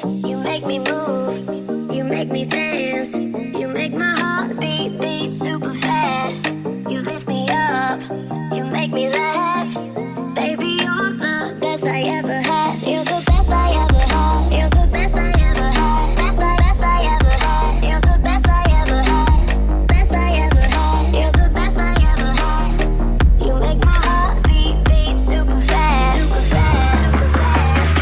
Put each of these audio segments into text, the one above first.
You make me move, you make me dance, you make my heart beat super fast. You lift me up, you make me laugh. Baby, you're the best I ever had. You're the best I ever had. You're the best I ever had. Best I ever had. You're the best I ever had. Best I ever had. You're the best I ever had. You make my heart beat super fast. Super fast. Super fast.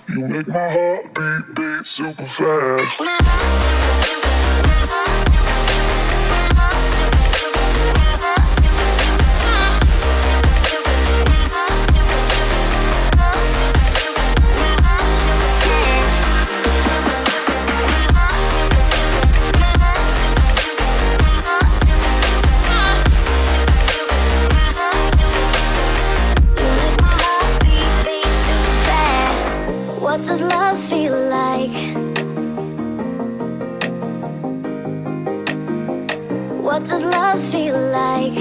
You make my heart beat super fast. What does love feel like? What does love feel like?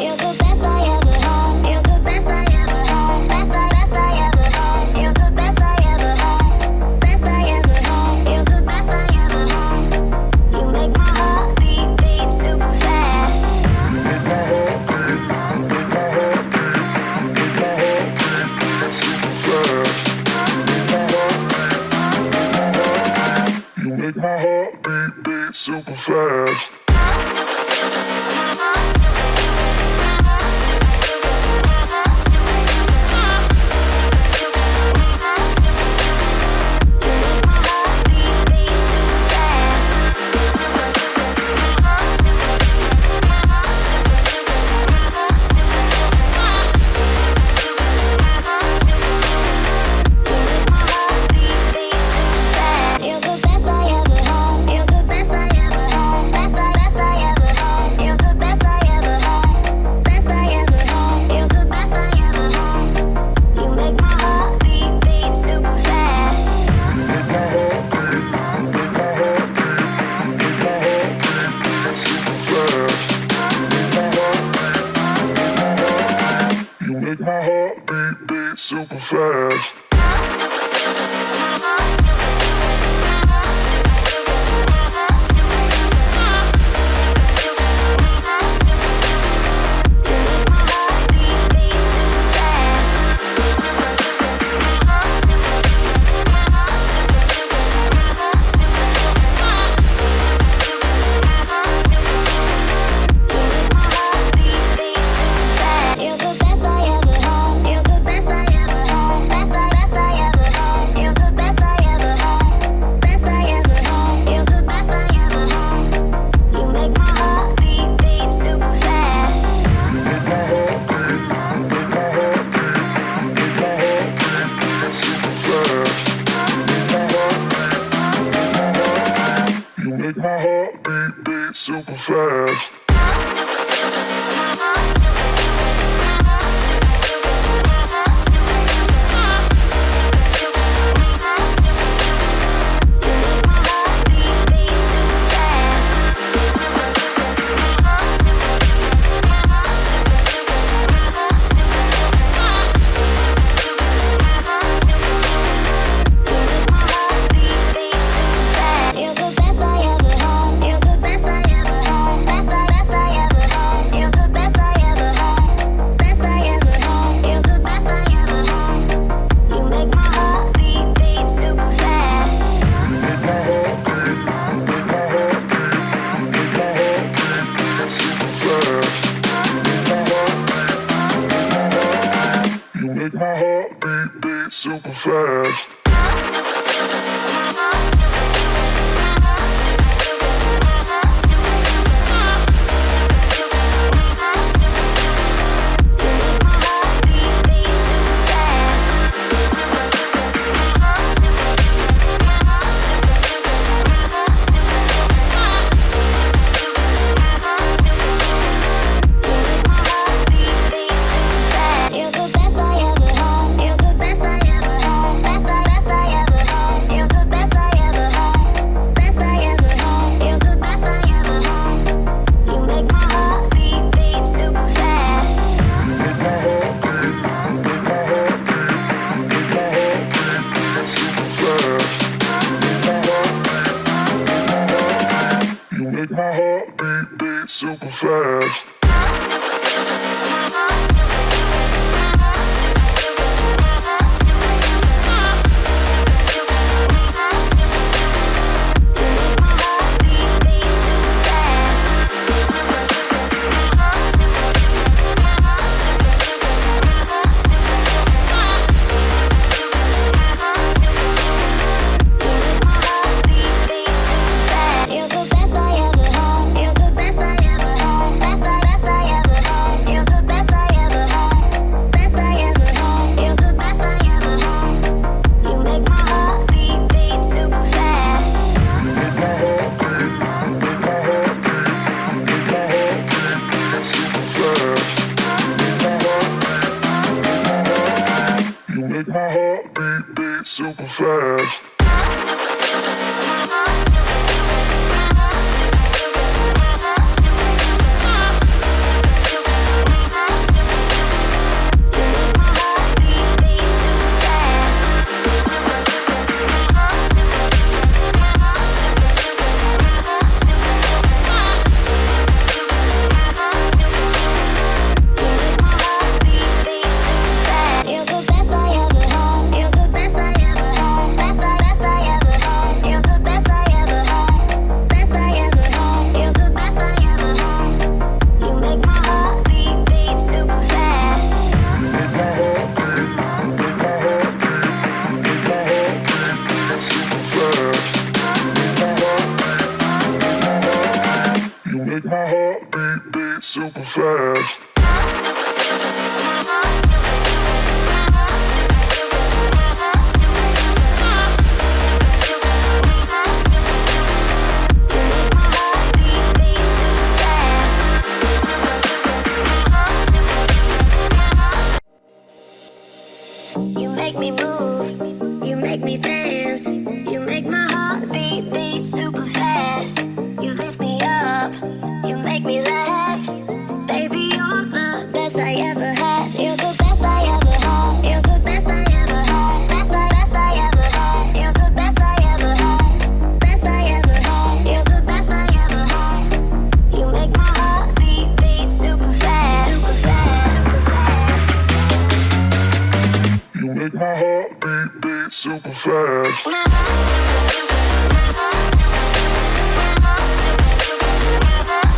You're the best I ever had. You're the best I ever had. Best I ever had. You're the best I ever had. Best I ever had. You're the best I ever had. You make my heart beat super fast. You make my heart beat. You make my heart beat. You make my heart beat super fast. You make my heart beat. You make my heart beat super fast. Super fast. Super fast. Super fast. You're the best I ever had. You're the best I ever had. Best heart beat super fast. Super fast. You make me move, you make me dance, you make my heart beat super fast. You lift me up, you make me laugh. Baby, you're the best I ever had. You're the best I ever had. You're the best I ever had. Best I ever had. You're the best I ever had. Best I ever had. You're the best I ever had. You make my heart beat super fast. Super fast. Super fast. You make my heart beat super fast.